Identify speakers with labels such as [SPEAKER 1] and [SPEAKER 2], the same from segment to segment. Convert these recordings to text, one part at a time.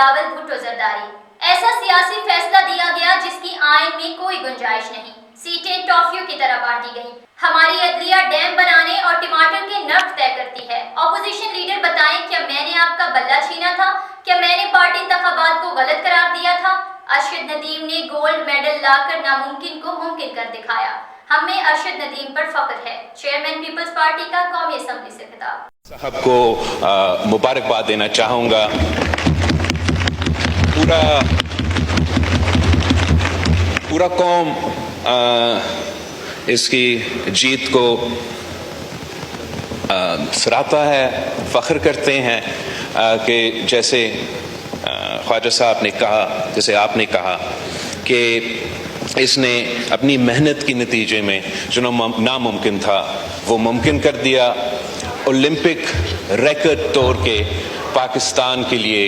[SPEAKER 1] بلاول بھٹو زرداری۔ ایسا سیاسی فیصلہ دیا گیا جس کی آئین میں کوئی گنجائش نہیں، سیٹیں ٹافیوں کی طرح بانٹی گئیں۔ ہماری عدلیہ ڈیم بنانے اور ٹماٹر کے نرخ طے کرتی ہے۔ اپوزیشن لیڈر بتائیں، کیا میں نے آپ کا بلہ چھینا تھا؟ کیا میں نے پارٹی انتخابات کو غلط قرار دیا تھا؟ ارشد ندیم نے گولڈ میڈل لا کر ناممکن کو ممکن کر دکھایا۔ ہمیں ارشد ندیم پر فخر ہے۔ چیئرمین پیپلز پارٹی کا قومی اسمبلی سے خطاب۔
[SPEAKER 2] صاحب کو مبارکباد دینا چاہوں گا۔ پورا قوم اس کی جیت کو سراہتا ہے، فخر کرتے ہیں کہ جیسے خواجہ صاحب نے کہا، جیسے آپ نے کہا کہ اس نے اپنی محنت کے نتیجے میں جو ناممکن تھا وہ ممکن کر دیا۔ اولمپک ریکارڈ توڑ کے پاکستان کے لیے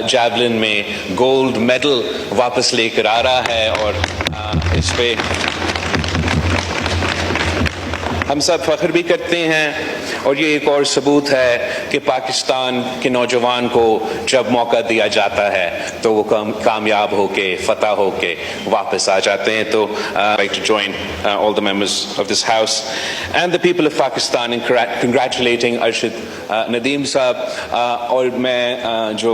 [SPEAKER 2] جیولن میں گولڈ میڈل واپس لے کر آ رہا ہے، اور اس پہ ہم سب فخر بھی کرتے ہیں۔ اور یہ ایک اور ثبوت ہے کہ پاکستان کے نوجوان کو جب موقع دیا جاتا ہے تو وہ کامیاب ہو کے، فتح ہو کے واپس آ جاتے ہیں۔ تو I'd like to join all the members of this house and the people of Pakistan in congratulating Arshid Nadeem صاحب۔ اور میں جو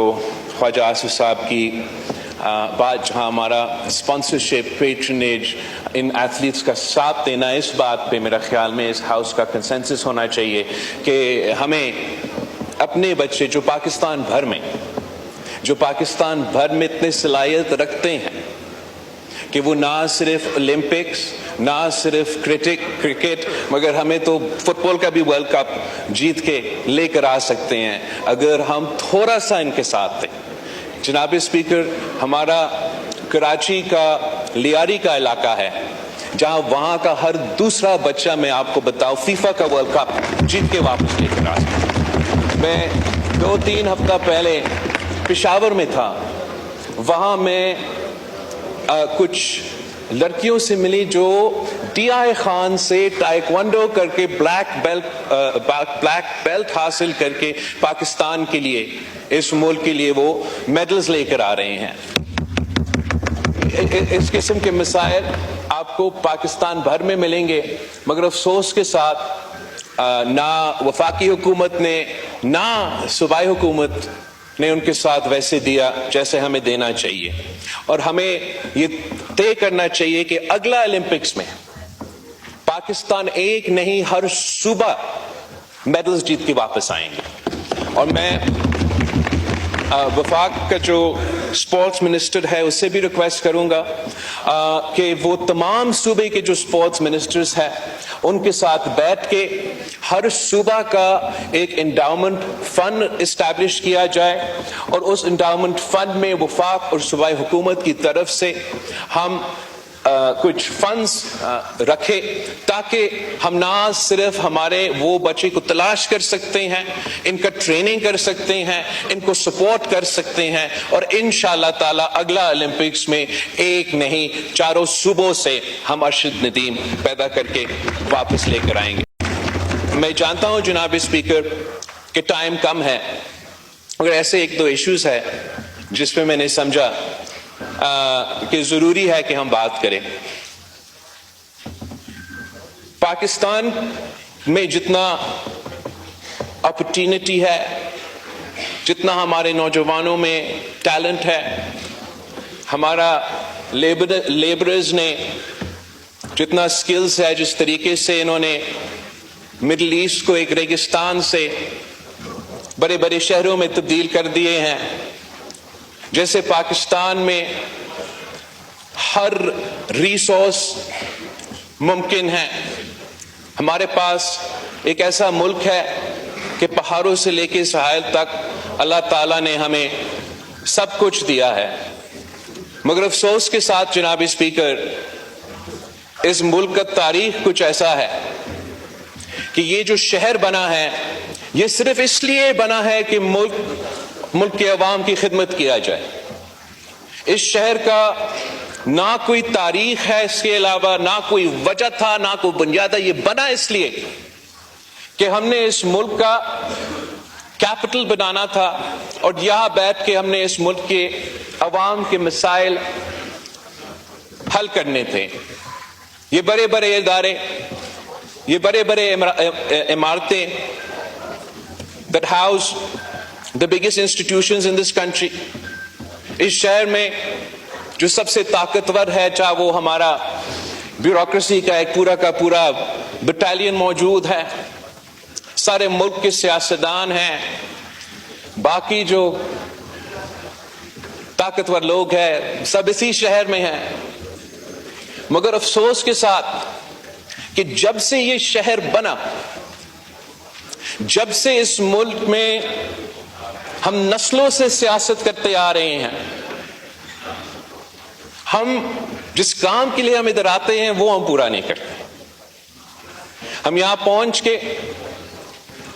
[SPEAKER 2] خواجہ آصف صاحب کی بات، جہاں ہمارا اسپانسرشپ، پیٹرنیج، ان ایتھلیٹس کا ساتھ دینا، اس بات پہ میرا خیال میں اس ہاؤس کا کنسنسس ہونا چاہیے کہ ہمیں اپنے بچے جو پاکستان بھر میں اتنے صلاحیت رکھتے ہیں کہ وہ نہ صرف اولمپکس، نہ صرف کرکٹ، مگر ہمیں تو فٹ بال کا بھی ورلڈ کپ جیت کے لے کر آ سکتے ہیں اگر ہم تھوڑا سا ان کے ساتھ دیں۔ جناب اسپیکر، ہمارا کراچی کا لیاری کا علاقہ ہے جہاں وہاں کا ہر دوسرا بچہ، میں آپ کو بتاؤں، فیفا کا ورلڈ کپ جیت کے واپس لے کر آ سکتا۔ میں 2-3 ہفتہ پہلے پشاور میں تھا، وہاں میں کچھ لڑکیوں سے ملی جو ڈی آئی خان سے ٹائیکوانڈو کر کے بلیک بیلٹ حاصل کر کے پاکستان کے لیے، اس ملک کے لیے وہ میڈلز لے کر آ رہے ہیں۔ اس قسم کے مسائل آپ کو پاکستان بھر میں ملیں گے، مگر افسوس کے ساتھ نہ وفاقی حکومت نے نہ صوبائی حکومت نے ان کے ساتھ ویسے دیا جیسے ہمیں دینا چاہیے۔ اور ہمیں یہ طے کرنا چاہیے کہ اگلا اولمپکس میں پاکستان ایک نہیں، ہر صوبہ میڈلز جیت کے واپس آئیں گے۔ اور میں وفاق کا جو اسپورٹس منسٹر ہے اس سے بھی ریکویسٹ کروں گا کہ وہ تمام صوبے کے جو اسپورٹس منسٹرز ہیں ان کے ساتھ بیٹھ کے ہر صوبہ کا ایک انڈاؤمنٹ فنڈ اسٹیبلش کیا جائے، اور اس انڈاؤمنٹ فنڈ میں وفاق اور صوبائی حکومت کی طرف سے ہم کچھ فنڈز رکھے تاکہ ہم نہ صرف ہمارے وہ بچے کو تلاش کر سکتے ہیں، ان کا ٹریننگ کر سکتے ہیں، ان کو سپورٹ کر سکتے ہیں، اور انشاءاللہ تعالی اگلا اولمپکس میں ایک نہیں، چاروں صوبوں سے ہم ارشد ندیم پیدا کر کے واپس لے کر آئیں گے۔ میں جانتا ہوں جناب اسپیکر کہ ٹائم کم ہے، مگر ایسے 1-2 ایشوز ہے جس پہ میں نے سمجھا کہ ضروری ہے کہ ہم بات کریں۔ پاکستان میں جتنا اپرچونٹی ہے، جتنا ہمارے نوجوانوں میں ٹیلنٹ ہے، ہمارا لیبرز نے جتنا سکلز ہے، جس طریقے سے انہوں نے مڈل ایسٹ کو ایک ریگستان سے بڑے بڑے شہروں میں تبدیل کر دیے ہیں، جیسے پاکستان میں ہر ریسورس ممکن ہے۔ ہمارے پاس ایک ایسا ملک ہے کہ پہاڑوں سے لے کے ساحل تک اللہ تعالیٰ نے ہمیں سب کچھ دیا ہے، مگر افسوس کے ساتھ جناب اسپیکر، اس ملک کا تاریخ کچھ ایسا ہے کہ یہ جو شہر بنا ہے یہ صرف اس لیے بنا ہے کہ ملک کے عوام کی خدمت کیا جائے۔ اس شہر کا نہ کوئی تاریخ ہے، اس کے علاوہ نہ کوئی وجہ تھا، نہ کوئی بنیاد ہے۔ یہ بنا اس لیے کہ ہم نے اس ملک کا کیپٹل بنانا تھا، اور یہاں بیٹھ کے ہم نے اس ملک کے عوام کے مسائل حل کرنے تھے. یہ بڑے بڑے ادارے، یہ بڑے بڑے عمارتیں that house the biggest institutions in this country، اس شہر میں جو سب سے طاقتور ہے، چاہے وہ ہمارا بیوروکریسی کا ایک پورا کا پورا بٹالین موجود ہے، سارے ملک کے سیاستدان ہیں، باقی جو طاقتور لوگ ہیں سب اسی شہر میں ہیں. مگر افسوس کے ساتھ کہ جب سے یہ شہر بنا، جب سے اس ملک میں ہم نسلوں سے سیاست کرتے آ رہے ہیں، ہم جس کام کے لیے ہم ادھر آتے ہیں وہ ہم پورا نہیں کرتے. ہم یہاں پہنچ کے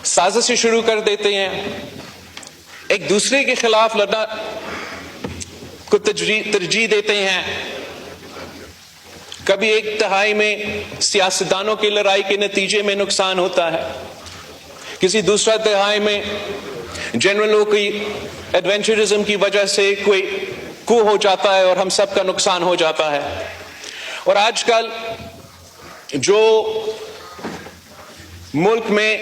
[SPEAKER 2] سازشیں شروع کر دیتے ہیں، ایک دوسرے کے خلاف لڑنا کو ترجیح دیتے ہیں. کبھی ایک تہائی میں سیاستدانوں کی لڑائی کے نتیجے میں نقصان ہوتا ہے، کسی دوسرا تہائی میں جنرلوں کی ایڈونچرزم کی وجہ سے کوئی کو ہو جاتا ہے اور ہم سب کا نقصان ہو جاتا ہے. اور آج کل جو ملک میں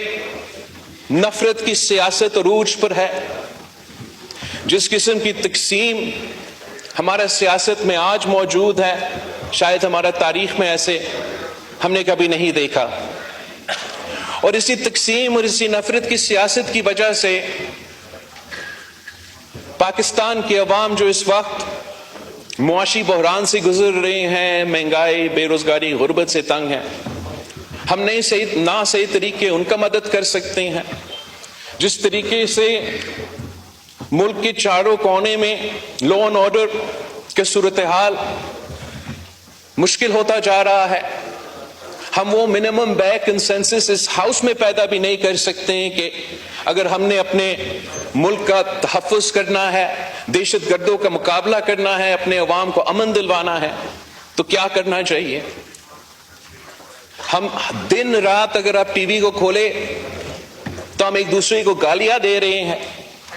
[SPEAKER 2] نفرت کی سیاست عروج پر ہے، جس قسم کی تقسیم ہمارا سیاست میں آج موجود ہے، شاید ہمارا تاریخ میں ایسے ہم نے کبھی نہیں دیکھا. اور اسی تقسیم اور اسی نفرت کی سیاست کی وجہ سے پاکستان کے عوام جو اس وقت معاشی بحران سے گزر رہے ہیں، مہنگائی، بے روزگاری، غربت سے تنگ ہیں، ہم نہ صحیح طریقے ان کا مدد کر سکتے ہیں. جس طریقے سے ملک کے چاروں کونے میں لا اینڈ آرڈر کی صورتحال مشکل ہوتا جا رہا ہے، ہم وہ منیمم بیک کنسنسس اس ہاؤس میں پیدا بھی نہیں کر سکتے ہیں کہ اگر ہم نے اپنے ملک کا تحفظ کرنا ہے، دہشت گردوں کا مقابلہ کرنا ہے، اپنے عوام کو امن دلوانا ہے تو کیا کرنا چاہیے. ہم دن رات اگر آپ ٹی وی کو کھولے تو ہم ایک دوسرے کو گالیاں دے رہے ہیں،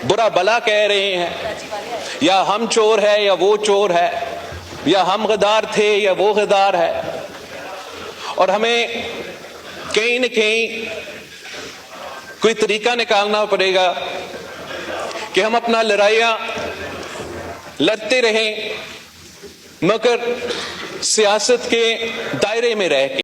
[SPEAKER 2] برا بلا کہہ رہے ہیں، یا ہم چور ہے یا وہ چور ہے، یا ہم غدار تھے یا وہ غدار ہے. اور ہمیں کہیں نہ کہیں کوئی طریقہ نکالنا پڑے گا کہ ہم اپنا لڑائیاں لڑتے رہیں مگر سیاست کے دائرے میں رہ کے.